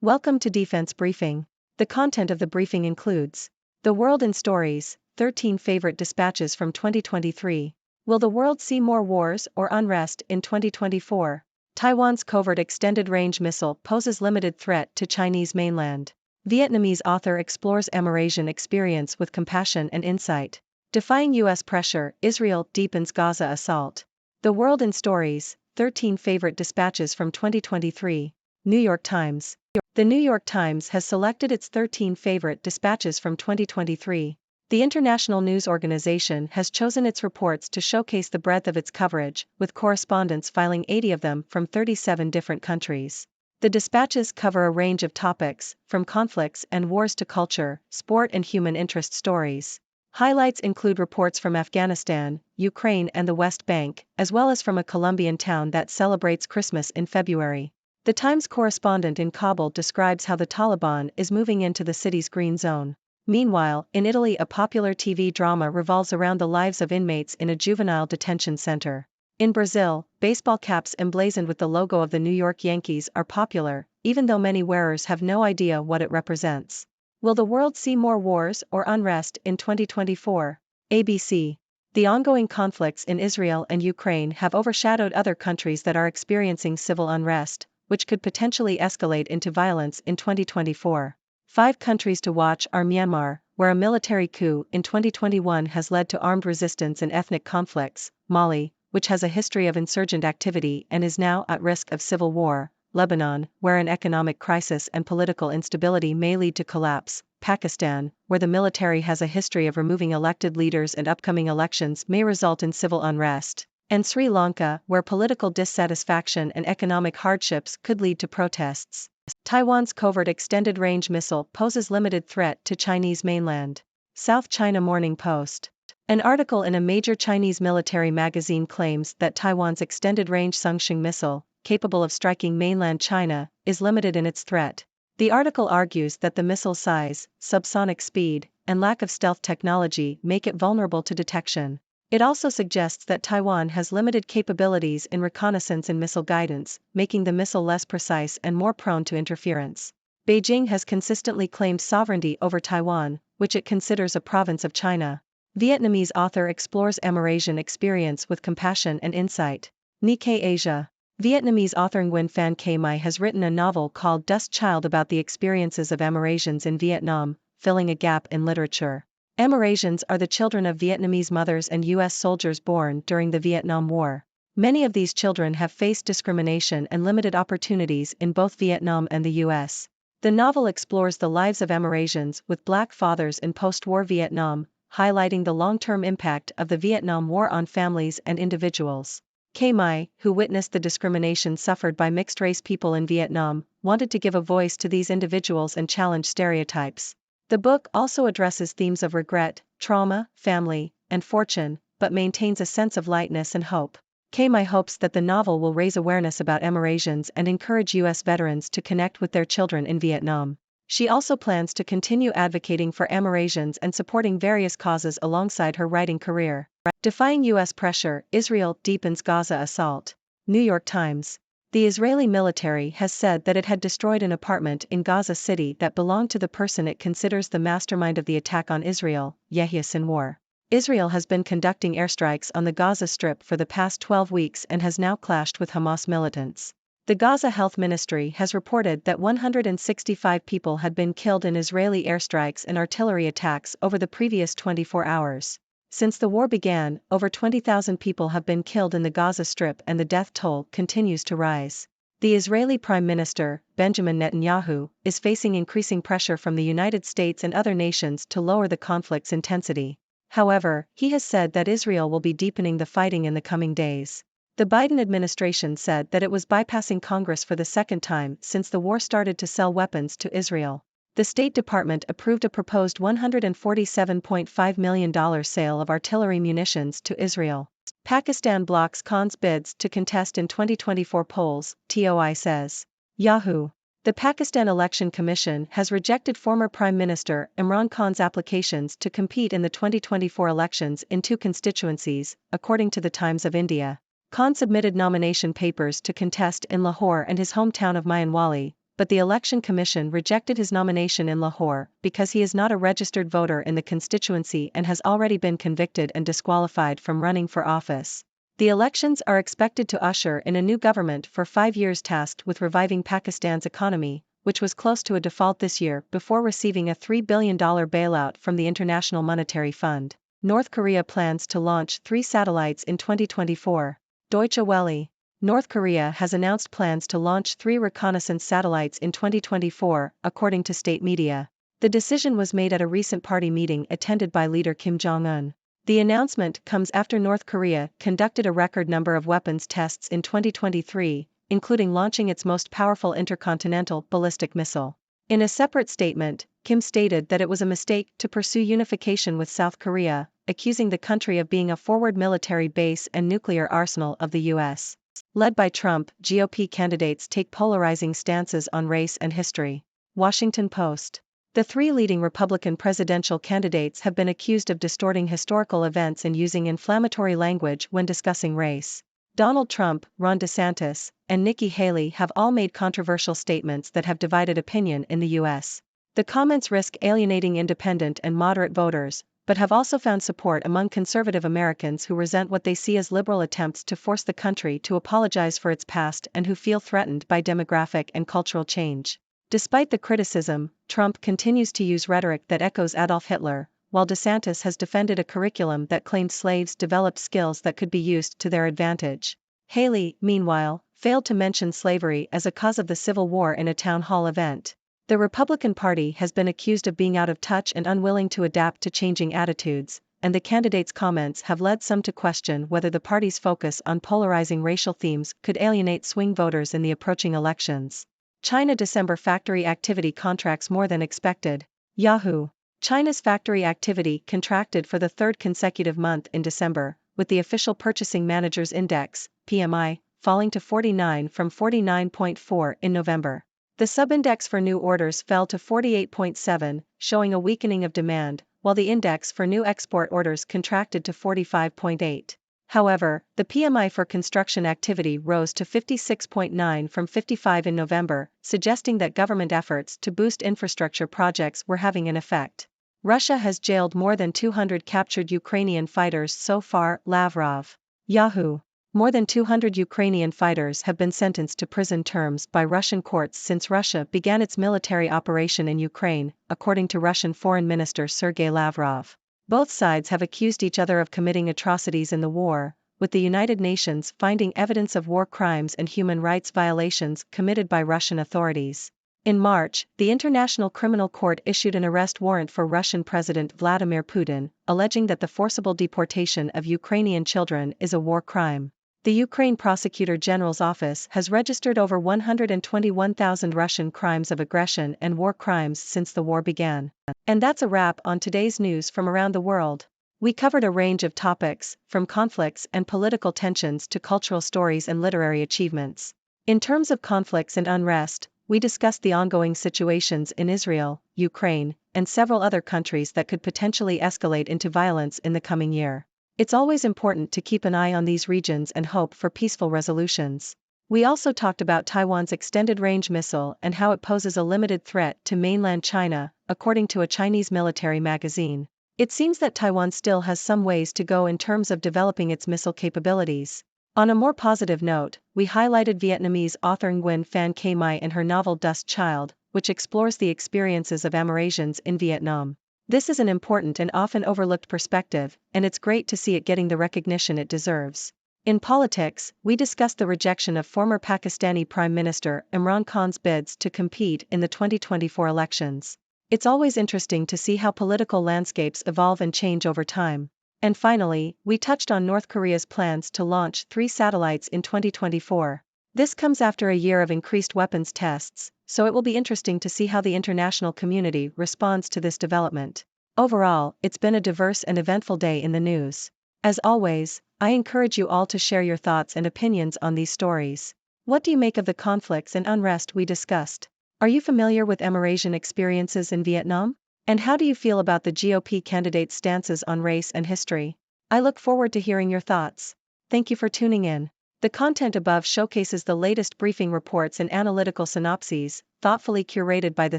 Welcome to Defense Briefing. The content of the briefing includes The World in Stories, 13 Favorite Dispatches from 2023. Will the world see more wars or unrest in 2024? Taiwan's covert extended-range missile poses limited threat to Chinese mainland. Vietnamese author explores Amerasian experience with compassion and insight. Defying U.S. pressure, Israel deepens Gaza assault. The World in Stories, 13 Favorite Dispatches from 2023. New York Times. The New York Times has selected its 13 favorite dispatches from 2023. The international news organization has chosen its reports to showcase the breadth of its coverage, with correspondents filing 80 of them from 37 different countries. The dispatches cover a range of topics, from conflicts and wars to culture, sport and human interest stories. Highlights include reports from Afghanistan, Ukraine and the West Bank, as well as from a Colombian town that celebrates Christmas in February. The Times correspondent in Kabul describes how the Taliban is moving into the city's green zone. Meanwhile, in Italy, a popular TV drama revolves around the lives of inmates in a juvenile detention center. In Brazil, baseball caps emblazoned with the logo of the New York Yankees are popular, even though many wearers have no idea what it represents. Will the world see more wars or unrest in 2024? ABC. The ongoing conflicts in Israel and Ukraine have overshadowed other countries that are experiencing civil unrest, which could potentially escalate into violence in 2024. 5 countries to watch are Myanmar, where a military coup in 2021 has led to armed resistance and ethnic conflicts, Mali, which has a history of insurgent activity and is now at risk of civil war, Lebanon, where an economic crisis and political instability may lead to collapse, Pakistan, where the military has a history of removing elected leaders and upcoming elections may result in civil unrest, and Sri Lanka, where political dissatisfaction and economic hardships could lead to protests. Taiwan's covert extended-range missile poses limited threat to Chinese mainland. South China Morning Post. An article in a major Chinese military magazine claims that Taiwan's extended-range Sungsheng missile, capable of striking mainland China, is limited in its threat. The article argues that the missile's size, subsonic speed, and lack of stealth technology make it vulnerable to detection. It also suggests that Taiwan has limited capabilities in reconnaissance and missile guidance, making the missile less precise and more prone to interference. Beijing has consistently claimed sovereignty over Taiwan, which it considers a province of China. Vietnamese author explores Amerasian experience with compassion and insight. Nikkei Asia. Vietnamese author Nguyen Phan K. Mai has written a novel called Dust Child about the experiences of Amerasians in Vietnam, filling a gap in literature. Amerasians are the children of Vietnamese mothers and U.S. soldiers born during the Vietnam War. Many of these children have faced discrimination and limited opportunities in both Vietnam and the U.S. The novel explores the lives of Amerasians with Black fathers in post-war Vietnam, highlighting the long-term impact of the Vietnam War on families and individuals. K. Mai, who witnessed the discrimination suffered by mixed-race people in Vietnam, wanted to give a voice to these individuals and challenge stereotypes. The book also addresses themes of regret, trauma, family, and fortune, but maintains a sense of lightness and hope. K. Mai hopes that the novel will raise awareness about Amerasians and encourage U.S. veterans to connect with their children in Vietnam. She also plans to continue advocating for Amerasians and supporting various causes alongside her writing career. Defying U.S. pressure, Israel deepens Gaza assault. New York Times. The Israeli military has said that it had destroyed an apartment in Gaza City that belonged to the person it considers the mastermind of the attack on Israel, Yahya Sinwar. Israel has been conducting airstrikes on the Gaza Strip for the past 12 weeks and has now clashed with Hamas militants. The Gaza Health Ministry has reported that 165 people had been killed in Israeli airstrikes and artillery attacks over the previous 24 hours. Since the war began, over 20,000 people have been killed in the Gaza Strip and the death toll continues to rise. The Israeli Prime Minister, Benjamin Netanyahu, is facing increasing pressure from the United States and other nations to lower the conflict's intensity. However, he has said that Israel will be deepening the fighting in the coming days. The Biden administration said that it was bypassing Congress for the second time since the war started to sell weapons to Israel. The State Department approved a proposed $147.5 million sale of artillery munitions to Israel. Pakistan blocks Khan's bids to contest in 2024 polls, TOI says. Yahoo! The Pakistan Election Commission has rejected former Prime Minister Imran Khan's applications to compete in the 2024 elections in 2 constituencies, according to the Times of India. Khan submitted nomination papers to contest in Lahore and his hometown of Mayanwali, but the Election Commission rejected his nomination in Lahore because he is not a registered voter in the constituency and has already been convicted and disqualified from running for office. The elections are expected to usher in a new government for 5 years tasked with reviving Pakistan's economy, which was close to a default this year before receiving a $3 billion bailout from the International Monetary Fund. North Korea plans to launch 3 satellites in 2024. Deutsche Welle. North Korea has announced plans to launch 3 reconnaissance satellites in 2024, according to state media. The decision was made at a recent party meeting attended by leader Kim Jong-un. The announcement comes after North Korea conducted a record number of weapons tests in 2023, including launching its most powerful intercontinental ballistic missile. In a separate statement, Kim stated that it was a mistake to pursue unification with South Korea, accusing the country of being a forward military base and nuclear arsenal of the U.S. Led by Trump, GOP candidates take polarizing stances on race and history. Washington Post. The 3 leading Republican presidential candidates have been accused of distorting historical events and using inflammatory language when discussing race. Donald Trump, Ron DeSantis, and Nikki Haley have all made controversial statements that have divided opinion in the U.S. The comments risk alienating independent and moderate voters, but have also found support among conservative Americans who resent what they see as liberal attempts to force the country to apologize for its past and who feel threatened by demographic and cultural change. Despite the criticism, Trump continues to use rhetoric that echoes Adolf Hitler, while DeSantis has defended a curriculum that claimed slaves developed skills that could be used to their advantage. Haley, meanwhile, failed to mention slavery as a cause of the Civil War in a town hall event. The Republican Party has been accused of being out of touch and unwilling to adapt to changing attitudes, and the candidates' comments have led some to question whether the party's focus on polarizing racial themes could alienate swing voters in the approaching elections. China December factory activity contracts more than expected. Yahoo! China's factory activity contracted for the 3rd consecutive month in December, with the official Purchasing Managers Index, PMI, falling to 49 from 49.4 in November. The subindex for new orders fell to 48.7, showing a weakening of demand, while the index for new export orders contracted to 45.8. However, the PMI for construction activity rose to 56.9 from 55 in November, suggesting that government efforts to boost infrastructure projects were having an effect. Russia has jailed more than 200 captured Ukrainian fighters so far, Lavrov. Yahoo! More than 200 Ukrainian fighters have been sentenced to prison terms by Russian courts since Russia began its military operation in Ukraine, according to Russian Foreign Minister Sergei Lavrov. Both sides have accused each other of committing atrocities in the war, with the United Nations finding evidence of war crimes and human rights violations committed by Russian authorities. In March, the International Criminal Court issued an arrest warrant for Russian President Vladimir Putin, alleging that the forcible deportation of Ukrainian children is a war crime. The Ukraine Prosecutor General's office has registered over 121,000 Russian crimes of aggression and war crimes since the war began. And that's a wrap on today's news from around the world. We covered a range of topics, from conflicts and political tensions to cultural stories and literary achievements. In terms of conflicts and unrest, we discussed the ongoing situations in Israel, Ukraine, and several other countries that could potentially escalate into violence in the coming year. It's always important to keep an eye on these regions and hope for peaceful resolutions. We also talked about Taiwan's extended-range missile and how it poses a limited threat to mainland China, according to a Chinese military magazine. It seems that Taiwan still has some ways to go in terms of developing its missile capabilities. On a more positive note, we highlighted Vietnamese author Nguyen Phan K. Mai and her novel Dust Child, which explores the experiences of Amerasians in Vietnam. This is an important and often overlooked perspective, and it's great to see it getting the recognition it deserves. In politics, we discussed the rejection of former Pakistani Prime Minister Imran Khan's bids to compete in the 2024 elections. It's always interesting to see how political landscapes evolve and change over time. And finally, we touched on North Korea's plans to launch 3 satellites in 2024. This comes after a year of increased weapons tests, so it will be interesting to see how the international community responds to this development. Overall, it's been a diverse and eventful day in the news. As always, I encourage you all to share your thoughts and opinions on these stories. What do you make of the conflicts and unrest we discussed? Are you familiar with Amerasian experiences in Vietnam? And how do you feel about the GOP candidates' stances on race and history? I look forward to hearing your thoughts. Thank you for tuning in. The content above showcases the latest briefing reports and analytical synopses, thoughtfully curated by the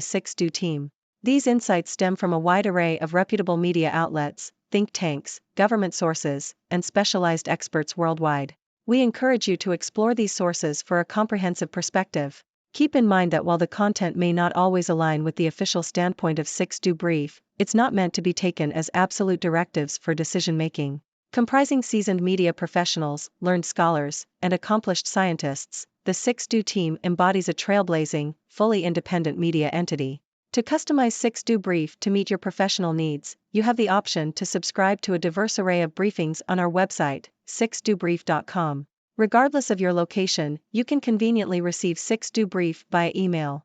6Do team. These insights stem from a wide array of reputable media outlets, think tanks, government sources, and specialized experts worldwide. We encourage you to explore these sources for a comprehensive perspective. Keep in mind that while the content may not always align with the official standpoint of 6Do Brief, it's not meant to be taken as absolute directives for decision-making. Comprising seasoned media professionals, learned scholars, and accomplished scientists, the 6Do team embodies a trailblazing, fully independent media entity. To customize 6Do Brief to meet your professional needs, you have the option to subscribe to a diverse array of briefings on our website, 6dobrief.com. Regardless of your location, you can conveniently receive 6Do Brief via email.